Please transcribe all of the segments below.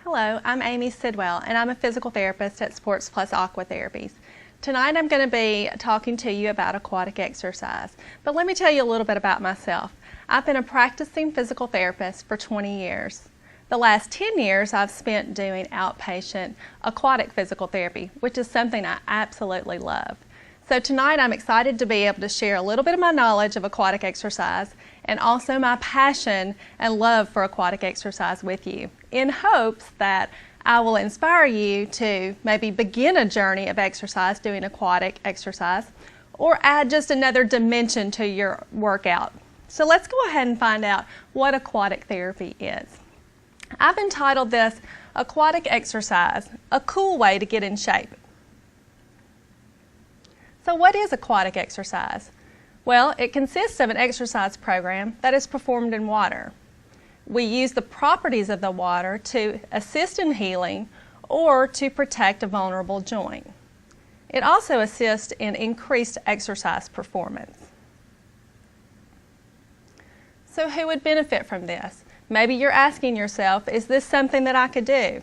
Hello, I'm Amy Sidwell, and I'm a physical therapist at Sports Plus Aqua Therapies. Tonight I'm going to be talking to you about aquatic exercise, but let me tell you a little bit about myself. I've been a practicing physical therapist for 20 years. The last 10 years I've spent doing outpatient aquatic physical therapy, which is something I absolutely love. So tonight I'm excited to be able to share a little bit of my knowledge of aquatic exercise and also my passion and love for aquatic exercise with you, in hopes that I will inspire you to maybe begin a journey of exercise doing aquatic exercise or add just another dimension to your workout. So let's go ahead and find out what aquatic therapy is. I've entitled this Aquatic Exercise, a cool way to get in shape. So what is aquatic exercise? Well, it consists of an exercise program that is performed in water. We use the properties of the water to assist in healing or to protect a vulnerable joint. It also assists in increased exercise performance. So who would benefit from this? Maybe you're asking yourself, is this something that I could do?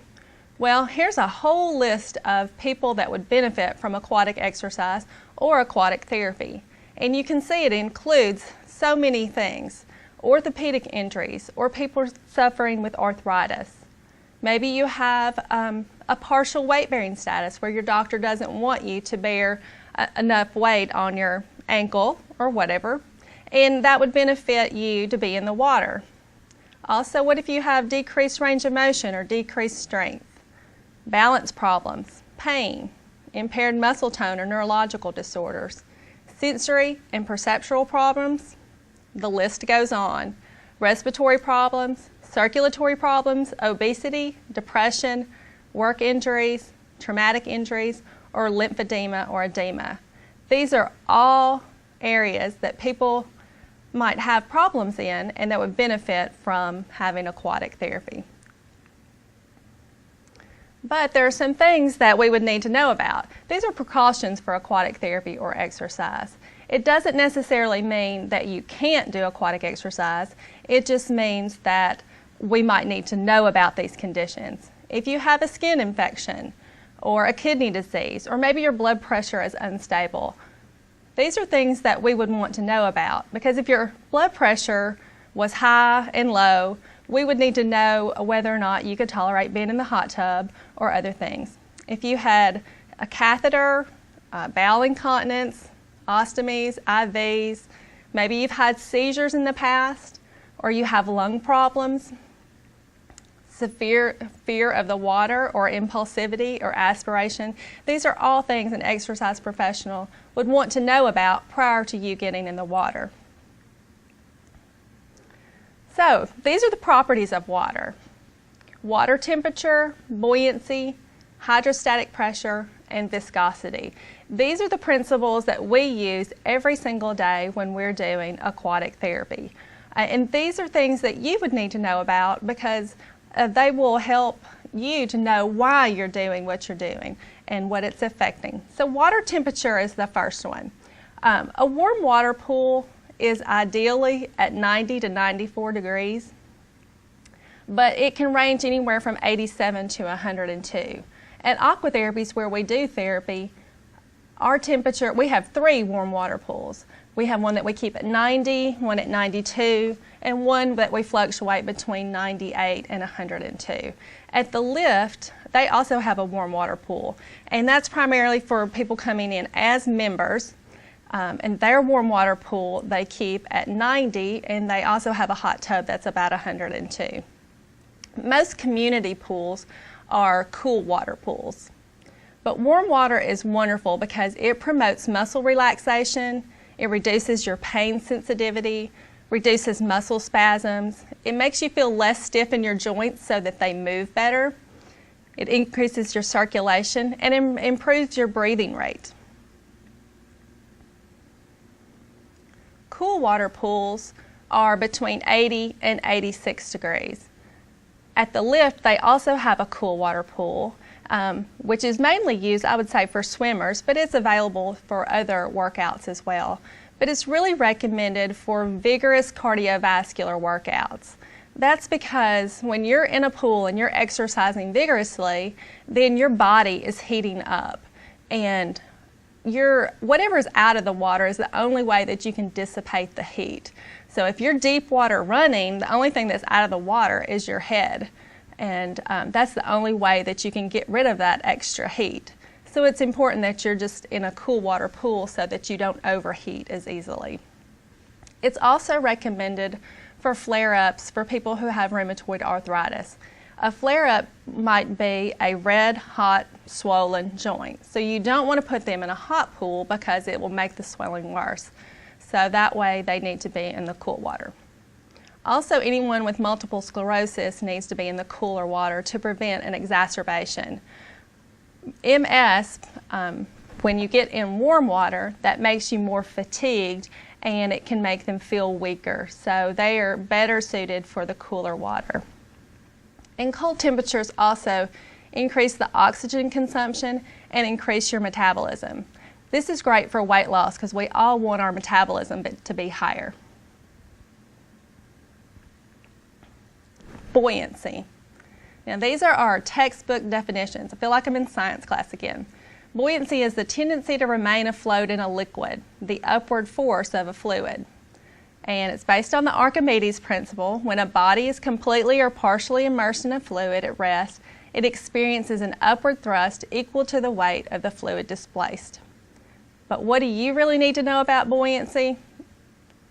Well, here's a whole list of people that would benefit from aquatic exercise or aquatic therapy. And you can see it includes so many things. Orthopedic injuries or people suffering with arthritis. Maybe you have a partial weight-bearing status where your doctor doesn't want you to bear enough weight on your ankle or whatever, and that would benefit you to be in the water. Also, what if you have decreased range of motion or decreased strength? Balance problems, pain, impaired muscle tone or neurological disorders, sensory and perceptual problems, the list goes on. Respiratory problems, circulatory problems, obesity, depression, work injuries, traumatic injuries, or lymphedema or edema. These are all areas that people might have problems in and that would benefit from having aquatic therapy. But there are some things that we would need to know about. These are precautions for aquatic therapy or exercise. It doesn't necessarily mean that you can't do aquatic exercise. It just means that we might need to know about these conditions. If you have a skin infection or a kidney disease, or maybe your blood pressure is unstable, these are things that we would want to know about, because if your blood pressure was high and low, we would need to know whether or not you could tolerate being in the hot tub or other things. If you had a catheter, bowel incontinence, ostomies, IVs, maybe you've had seizures in the past, or you have lung problems, severe fear of the water or impulsivity or aspiration. These are all things an exercise professional would want to know about prior to you getting in the water. So, these are the properties of water. Water temperature, buoyancy, hydrostatic pressure, and viscosity. These are the principles that we use every single day when we're doing aquatic therapy. And these are things that you would need to know about because they will help you to know why you're doing what you're doing and what it's affecting. So water temperature is the first one. A warm water pool is ideally at 90 to 94 degrees, but it can range anywhere from 87 to 102. At Aqua Therapies, where we do therapy, our temperature, we have 3 warm water pools. We have one that we keep at 90, one at 92, and one that we fluctuate between 98 and 102. At the lift, they also have a warm water pool, and that's primarily for people coming in as members. And their warm water pool they keep at 90, and they also have a hot tub that's about 102. Most community pools are cool water pools. But warm water is wonderful because it promotes muscle relaxation, it reduces your pain sensitivity, reduces muscle spasms, it makes you feel less stiff in your joints so that they move better, it increases your circulation, and improves your breathing rate. Cool water pools are between 80 and 86 degrees. At the lift, they also have a cool water pool, which is mainly used, I would say, for swimmers, but it's available for other workouts as well. But it's really recommended for vigorous cardiovascular workouts. That's because when you're in a pool and you're exercising vigorously, then your body is heating up, and whatever's out of the water is the only way that you can dissipate the heat. So if you're deep water running, the only thing that's out of the water is your head, and that's the only way that you can get rid of that extra heat. So it's important that you're just in a cool water pool so that you don't overheat as easily. It's also recommended for flare-ups for people who have rheumatoid arthritis. A flare-up might be a red, hot, swollen joint. So you don't want to put them in a hot pool because it will make the swelling worse. So that way they need to be in the cool water. Also, anyone with multiple sclerosis needs to be in the cooler water to prevent an exacerbation. MS, when you get in warm water, that makes you more fatigued and it can make them feel weaker. So they are better suited for the cooler water. And cold temperatures also increase the oxygen consumption and increase your metabolism. This is great for weight loss because we all want our metabolism to be higher. Buoyancy. Now these are our textbook definitions. I feel like I'm in science class again. Buoyancy is the tendency to remain afloat in a liquid, the upward force of a fluid. And it's based on the Archimedes principle. When a body is completely or partially immersed in a fluid at rest, it experiences an upward thrust equal to the weight of the fluid displaced. But what do you really need to know about buoyancy?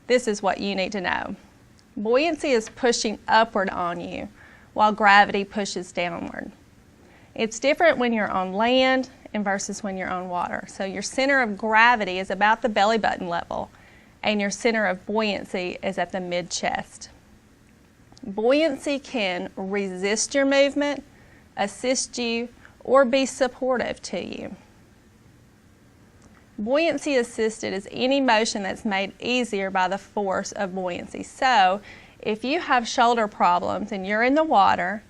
This is what you need to know. Buoyancy is pushing upward on you, while gravity pushes downward. It's different when you're on land and versus when you're on water. So your center of gravity is about the belly button level, and your center of buoyancy is at the mid-chest. Buoyancy can resist your movement, assist you, or be supportive to you. Buoyancy assisted is any motion that's made easier by the force of buoyancy. So if you have shoulder problems and you're in the water,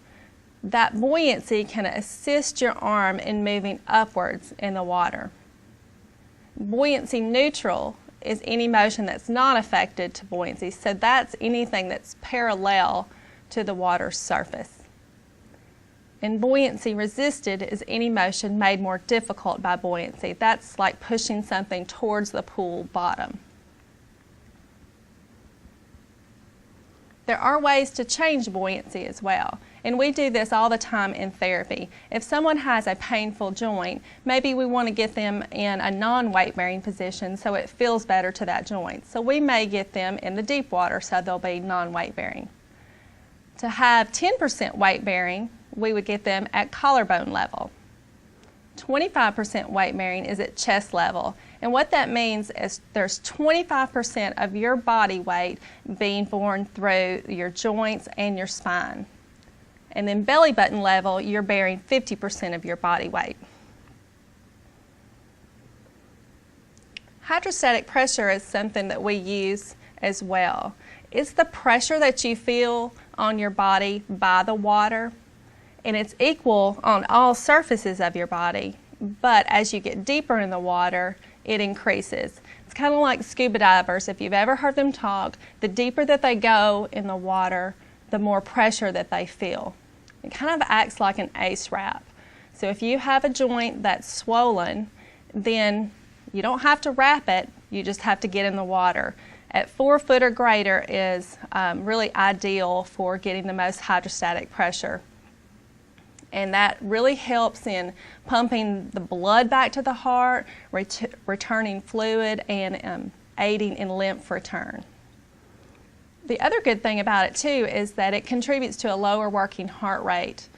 that buoyancy can assist your arm in moving upwards in the water. Buoyancy neutral is any motion that's not affected to buoyancy. So that's anything that's parallel to the water's surface. And buoyancy resisted is any motion made more difficult by buoyancy. That's like pushing something towards the pool bottom. There are ways to change buoyancy as well, and we do this all the time in therapy. If someone has a painful joint, maybe we want to get them in a non-weight bearing position so it feels better to that joint. So we may get them in the deep water so they'll be non-weight bearing. To have 10% weight bearing, we would get them at collarbone level. 25% weight bearing is at chest level, and what that means is there's 25% of your body weight being borne through your joints and your spine. And then belly button level, you're bearing 50% of your body weight. Hydrostatic pressure is something that we use as well. It's the pressure that you feel on your body by the water, and it's equal on all surfaces of your body, but as you get deeper in the water, it increases. It's kind of like scuba divers. If you've ever heard them talk, the deeper that they go in the water, the more pressure that they feel. It kind of acts like an ACE wrap. So if you have a joint that's swollen, then you don't have to wrap it, you just have to get in the water. At 4 foot or greater is really ideal for getting the most hydrostatic pressure. And that really helps in pumping the blood back to the heart, returning fluid, and aiding in lymph return. The other good thing about it too is that it contributes to a lower working heart rate.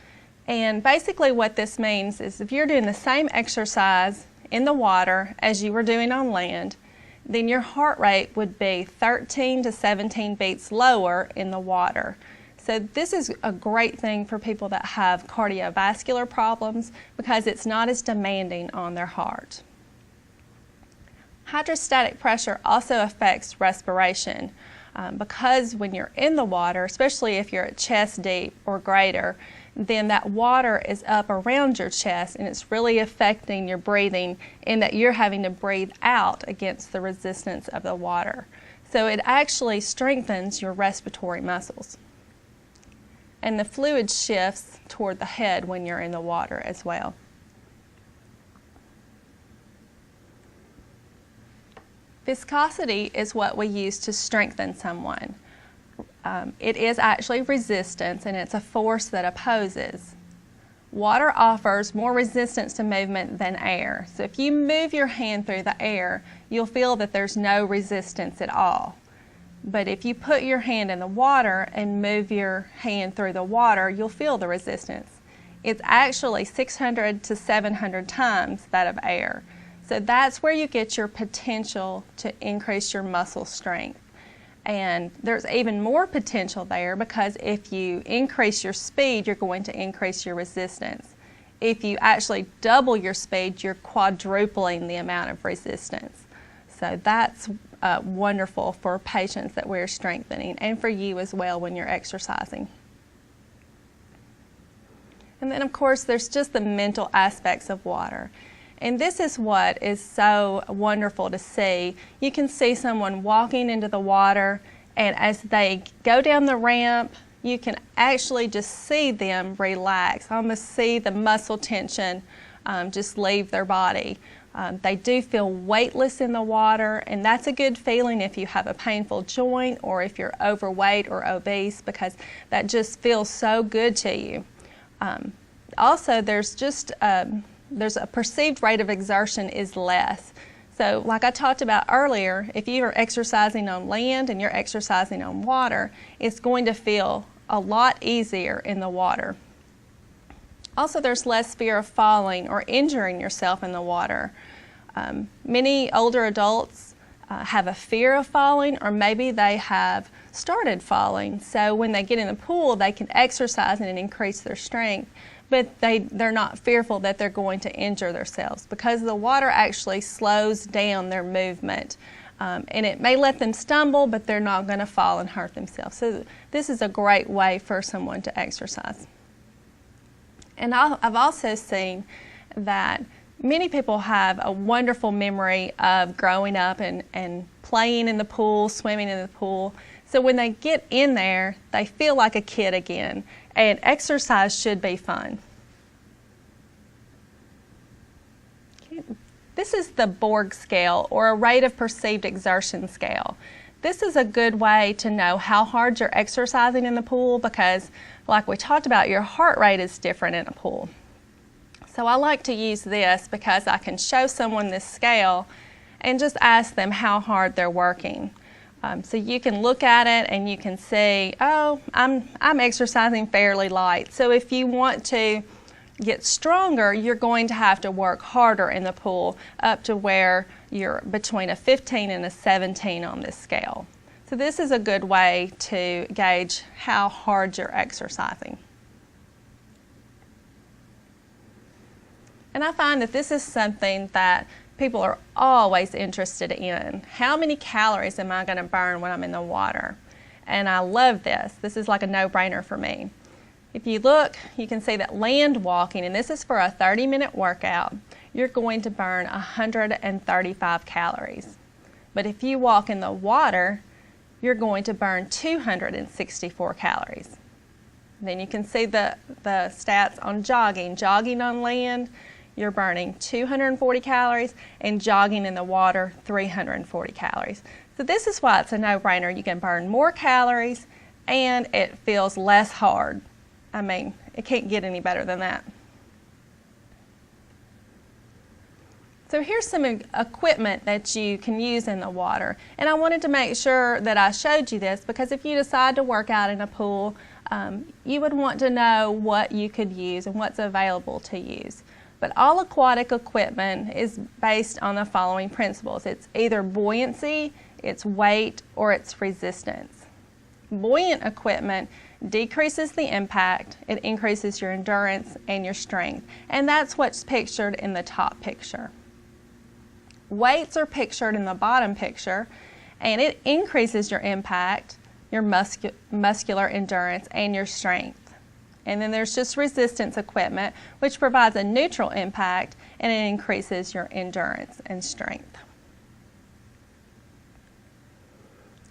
And basically what this means is if you're doing the same exercise in the water as you were doing on land, then your heart rate would be 13 to 17 beats lower in the water. So this is a great thing for people that have cardiovascular problems because it's not as demanding on their heart. Hydrostatic pressure also affects respiration because when you're in the water, especially if you're at chest deep or greater, then that water is up around your chest and it's really affecting your breathing in that you're having to breathe out against the resistance of the water. So it actually strengthens your respiratory muscles. and the fluid shifts toward the head when you're in the water as well. Viscosity is what we use to strengthen someone. It is actually resistance, and it's a force that opposes. Water offers more resistance to movement than air. So if you move your hand through the air, you'll feel that there's no resistance at all. But if you put your hand in the water and move your hand through the water, you'll feel the resistance. It's actually 600 to 700 times that of air. So that's where you get your potential to increase your muscle strength. And there's even more potential there because if you increase your speed, you're going to increase your resistance. If you actually double your speed, you're quadrupling the amount of resistance. So that's wonderful for patients that we're strengthening, and for you as well when you're exercising. And then of course there's just the mental aspects of water. And this is what is so wonderful to see. You can see someone walking into the water, and as they go down the ramp, you can actually just see them relax, almost see the muscle tension just leave their body. They do feel weightless in the water, and that's a good feeling if you have a painful joint or if you're overweight or obese, because that just feels so good to you. Also, there's a perceived rate of exertion is less. So like I talked about earlier, if you are exercising on land and you're exercising on water, it's going to feel a lot easier in the water. Also, there's less fear of falling or injuring yourself in the water. Many older adults have a fear of falling, or maybe they have started falling. So when they get in the pool, they can exercise and increase their strength, but they're not fearful that they're going to injure themselves because the water actually slows down their movement. And it may let them stumble, but they're not going to fall and hurt themselves. So this is a great way for someone to exercise. And I've also seen that many people have a wonderful memory of growing up and playing in the pool, swimming in the pool. So when they get in there, they feel like a kid again. And exercise should be fun. Okay. This is the Borg scale, or a rate of perceived exertion scale. This is a good way to know how hard you're exercising in the pool because, like we talked about, your heart rate is different in a pool. So I like to use this because I can show someone this scale and just ask them how hard they're working. So you can look at it and you can see, oh, I'm exercising fairly light. So if you want to get stronger, you're going to have to work harder in the pool up to where you're between a 15 and a 17 on this scale. So this is a good way to gauge how hard you're exercising. And I find that this is something that people are always interested in. How many calories am I going to burn when I'm in the water? And I love this. This is like a no-brainer for me. If you look, you can see that land walking, and this is for a 30-minute workout, you're going to burn 135 calories. But if you walk in the water, you're going to burn 264 calories. Then you can see the stats on jogging. Jogging on land, you're burning 240 calories, and jogging in the water, 340 calories. So this is why it's a no-brainer. You can burn more calories, and it feels less hard. I mean, it can't get any better than that. So here's some equipment that you can use in the water. And I wanted to make sure that I showed you this because if you decide to work out in a pool, you would want to know what you could use and what's available to use. But all aquatic equipment is based on the following principles. It's either buoyancy, it's weight, or it's resistance. Buoyant equipment decreases the impact, it increases your endurance and your strength. And that's what's pictured in the top picture. Weights are pictured in the bottom picture, and it increases your impact, your muscular endurance, and your strength. And then there's just resistance equipment, which provides a neutral impact, and it increases your endurance and strength.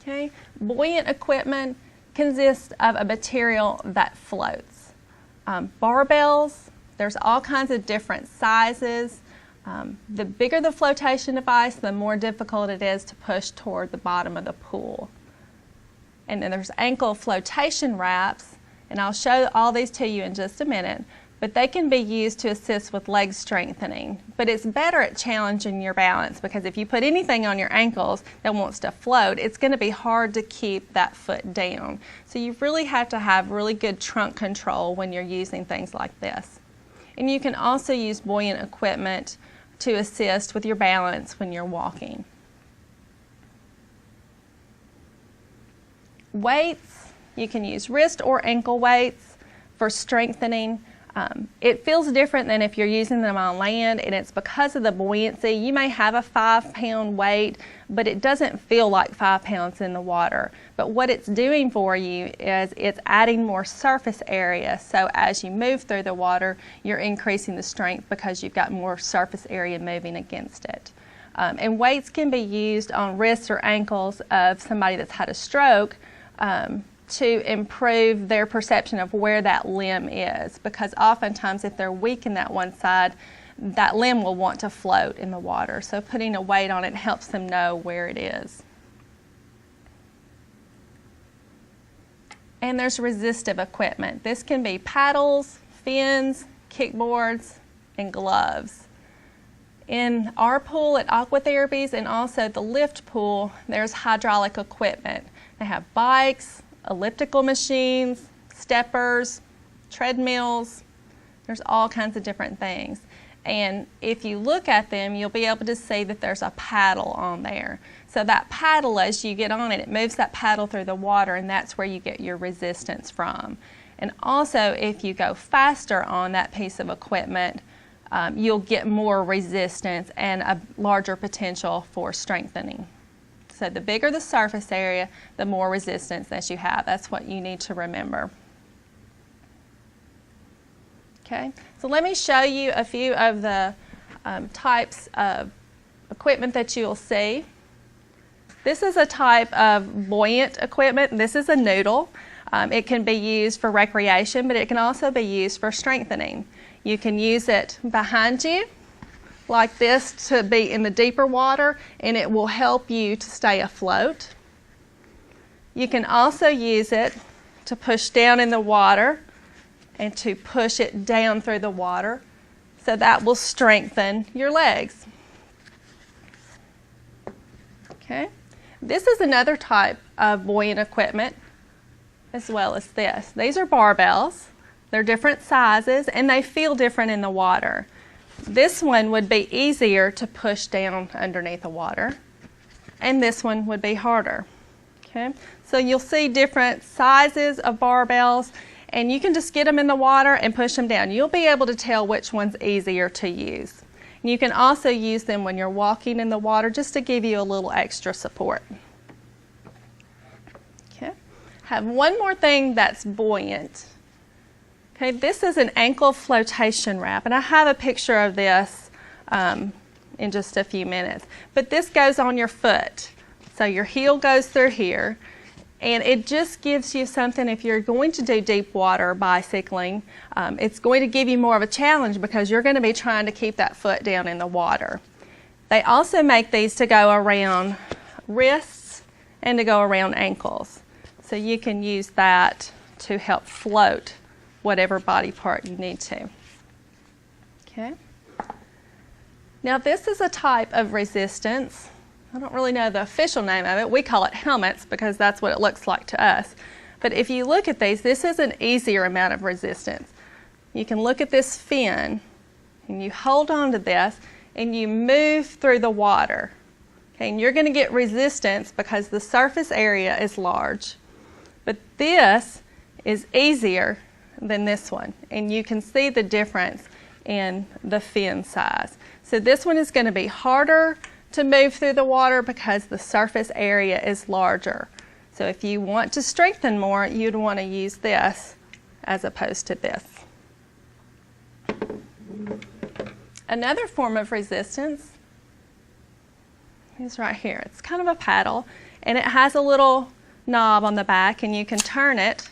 Okay, buoyant equipment consists of a material that floats. Barbells, there's all kinds of different sizes. The bigger the flotation device, the more difficult it is to push toward the bottom of the pool. And then there's ankle flotation wraps, and I'll show all these to you in just a minute, but they can be used to assist with leg strengthening. But it's better at challenging your balance, because if you put anything on your ankles that wants to float, it's going to be hard to keep that foot down. So you really have to have really good trunk control when you're using things like this. And you can also use buoyant equipment to assist with your balance when you're walking. Weights, you can use wrist or ankle weights for strengthening. It feels different than if you're using them on land, and it's because of the buoyancy. You may have a 5-pound weight, but it doesn't feel like 5 pounds in the water. But what it's doing for you is it's adding more surface area. So as you move through the water, you're increasing the strength because you've got more surface area moving against it. And weights can be used on wrists or ankles of somebody that's had a stroke to improve their perception of where that limb is, because oftentimes if they're weak in that one side, that limb will want to float in the water. So putting a weight on it helps them know where it is. And there's resistive equipment. This can be paddles, fins, kickboards, and gloves. In our pool at Aquatherapies and also the lift pool, there's hydraulic equipment. They have bikes, elliptical machines, steppers, treadmills. There's all kinds of different things. And if you look at them, you'll be able to see that there's a paddle on there. So that paddle, as you get on it, it moves that paddle through the water, and that's where you get your resistance from. And also, if you go faster on that piece of equipment, you'll get more resistance and a larger potential for strengthening. So the bigger the surface area, the more resistance that you have. That's what you need to remember. Okay, so let me show you a few of the types of equipment that you'll see. This is a type of buoyant equipment. This is a noodle. It can be used for recreation, but it can also be used for strengthening. You can use it behind you like this to be in the deeper water, and it will help you to stay afloat. You can also use it to push down in the water and to push it down through the water, so that will strengthen your legs. Okay, this is another type of buoyant equipment as well as this. These are barbells. They're different sizes and they feel different in the water. This one would be easier to push down underneath the water, and this one would be harder. Okay, so you'll see different sizes of barbells, and you can just get them in the water and push them down. You'll be able to tell which one's easier to use. And you can also use them when you're walking in the water just to give you a little extra support. Okay, have one more thing that's buoyant. Okay, this is an ankle flotation wrap, and I have a picture of this in just a few minutes. But this goes on your foot. So your heel goes through here, and it just gives you something if you're going to do deep water bicycling. It's going to give you more of a challenge because you're going to be trying to keep that foot down in the water. They also make these to go around wrists and to go around ankles. So you can use that to help float whatever body part you need to. Okay. Now this is a type of resistance. I don't really know the official name of it. We call it helmets because that's what it looks like to us. But if you look at these, this is an easier amount of resistance. You can look at this fin and you hold on to this and you move through the water. Okay, and you're going to get resistance because the surface area is large. But this is easier than this one, and you can see the difference in the fin size. So this one is going to be harder to move through the water because the surface area is larger. So if you want to strengthen more, you'd want to use this as opposed to this. Another form of resistance is right here. It's kind of a paddle, and it has a little knob on the back, and you can turn it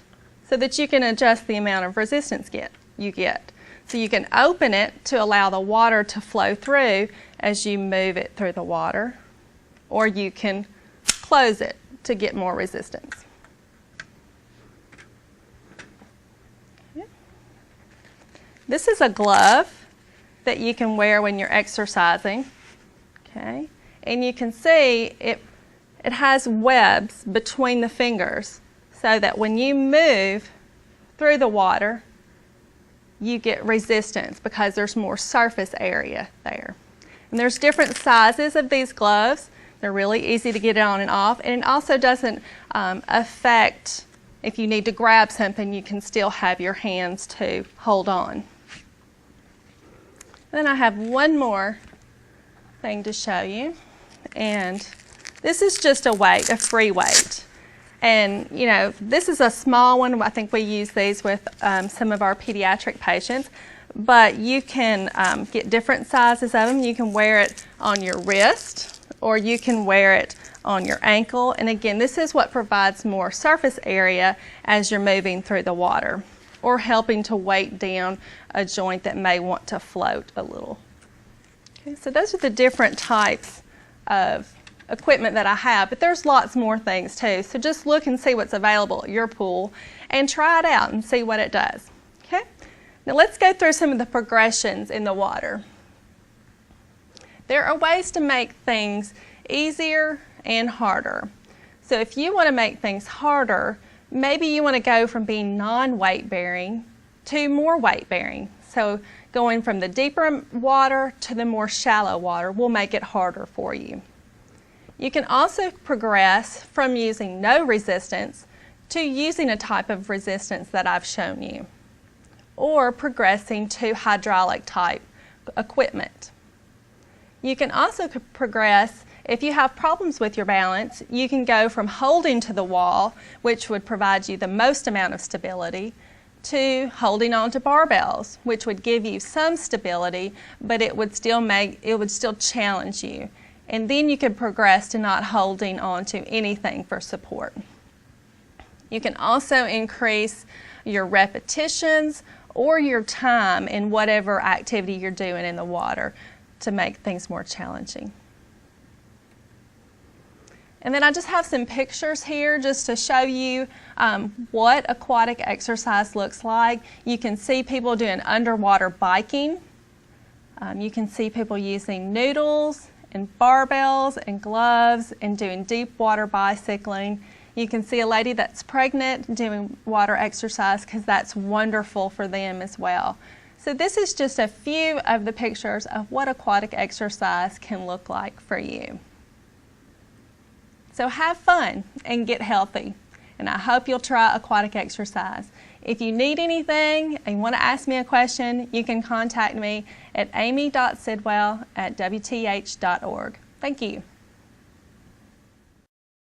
so that you can adjust the amount of resistance you get. So you can open it to allow the water to flow through as you move it through the water, or you can close it to get more resistance. Okay. This is a glove that you can wear when you're exercising. Okay. And you can see it has webs between the fingers so that when you move through the water, you get resistance because there's more surface area there. And there's different sizes of these gloves. They're really easy to get on and off, and it also doesn't affect if you need to grab something, you can still have your hands to hold on. Then I have one more thing to show you, and this is just a weight, a free weight. And, you know, this is a small one. I think we use these with some of our pediatric patients. But you can get different sizes of them. You can wear it on your wrist, or you can wear it on your ankle. And again, this is what provides more surface area as you're moving through the water, or helping to weight down a joint that may want to float a little. Okay, so those are the different types of equipment that I have, but there's lots more things too. So just look and see what's available at your pool and try it out and see what it does. Okay? Now let's go through some of the progressions in the water. There are ways to make things easier and harder. So if you want to make things harder, maybe you want to go from being non-weight bearing to more weight bearing. So going from the deeper water to the more shallow water will make it harder for you. You can also progress from using no resistance to using a type of resistance that I've shown you, or progressing to hydraulic type equipment. You can also progress, if you have problems with your balance, you can go from holding to the wall, which would provide you the most amount of stability, to holding on to barbells, which would give you some stability, but it would still challenge you. And then you could progress to not holding on to anything for support. You can also increase your repetitions or your time in whatever activity you're doing in the water to make things more challenging. And then I just have some pictures here just to show you what aquatic exercise looks like. You can see people doing underwater biking. You can see people using noodles and barbells and gloves and doing deep water bicycling. You can see a lady that's pregnant doing water exercise because that's wonderful for them as well. So this is just a few of the pictures of what aquatic exercise can look like for you. So have fun and get healthy. And I hope you'll try aquatic exercise. If you need anything and you want to ask me a question, you can contact me at amy.sidwell@wth.org. Thank you.